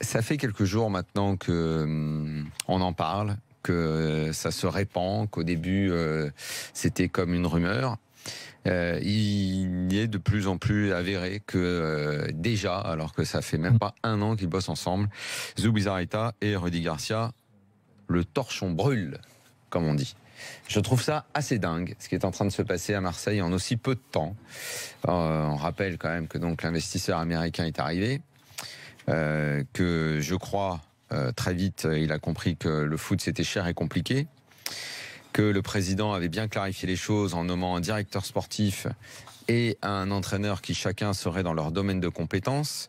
Ça fait quelques jours maintenant que on en parle, que ça se répand, qu'au début c'était comme une rumeur. Il est de plus en plus avéré que déjà, alors que ça fait même pas un an qu'ils bossent ensemble, Zubizarreta et Rudy Garcia, le torchon brûle, comme on dit. Je trouve ça assez dingue, ce qui est en train de se passer à Marseille en aussi peu de temps. On rappelle quand même que donc l'investisseur américain est arrivé, que je crois très vite il a compris que le foot c'était cher et compliqué, que le président avait bien clarifié les choses en nommant un directeur sportif et un entraîneur qui chacun serait dans leur domaine de compétences,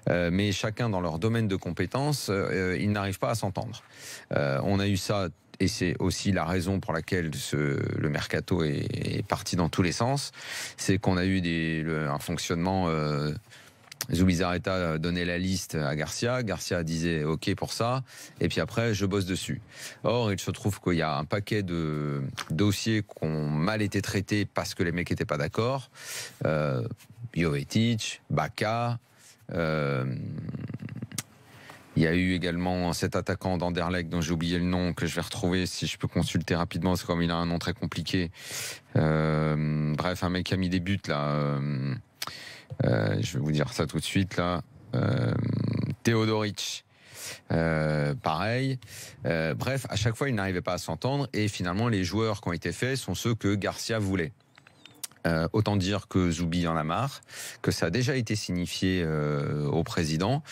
mais chacun dans leur domaine de compétences, ils n'arrivent pas à s'entendre. On a eu ça, et c'est aussi la raison pour laquelle le mercato est parti dans tous les sens, c'est qu'on a eu un fonctionnement... Zubizarreta donnait la liste à Garcia, Garcia disait OK pour ça, et puis après je bosse dessus. Or il se trouve qu'il y a un paquet de dossiers qui ont mal été traités parce que les mecs n'étaient pas d'accord. Jovetic, Baka, il y a eu également cet attaquant d'Anderlecht dont j'ai oublié le nom, que je vais retrouver si je peux consulter rapidement, c'est comme il a un nom très compliqué. Bref, un mec qui a mis des buts là... je vais vous dire ça tout de suite là. Teodoric, pareil. Bref, à chaque fois, ils n'arrivaient pas à s'entendre et finalement, les joueurs qui ont été faits sont ceux que Garcia voulait. Autant dire que Zoubi en a marre, que ça a déjà été signifié au président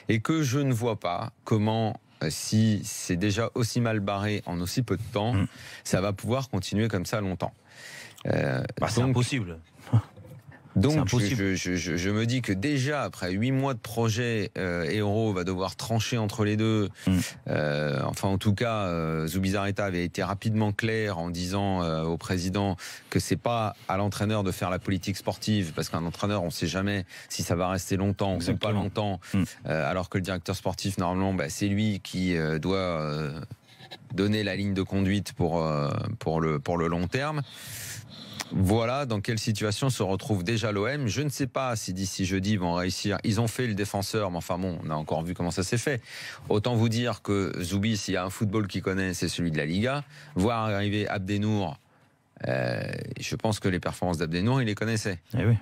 et que je ne vois pas comment, si c'est déjà aussi mal barré en aussi peu de temps, ça va pouvoir continuer comme ça longtemps. C'est impossible. Donc je me dis que déjà après 8 mois de projet, Hérault va devoir trancher entre les deux. Enfin en tout cas, Zubizarreta avait été rapidement clair en disant au président que c'est pas à l'entraîneur de faire la politique sportive, parce qu'un entraîneur on ne sait jamais si ça va rester longtemps ou pas longtemps, alors que le directeur sportif normalement c'est lui qui doit donner la ligne de conduite pour le long terme. Voilà dans quelle situation se retrouve déjà l'OM. Je ne sais pas si d'ici jeudi ils vont réussir. Ils ont fait le défenseur, mais enfin bon, on a encore vu comment ça s'est fait. Autant vous dire que Zoubi, s'il y a un football qu'il connaît, c'est celui de la Liga. Voir arriver Abdenour, je pense que les performances d'Abdenour, il les connaissait. Eh oui.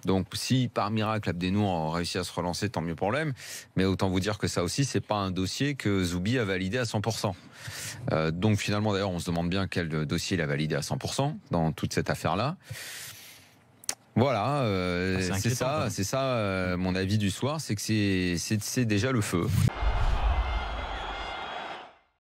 Donc si par miracle Abdenour a réussi à se relancer, tant mieux pour l'OM. Mais autant vous dire que ça aussi, c'est pas un dossier que Zoubi a validé à 100%. Donc finalement, d'ailleurs, on se demande bien quel dossier il a validé à 100% dans toute cette affaire-là. Voilà, c'est ça mon avis du soir, c'est que c'est déjà le feu.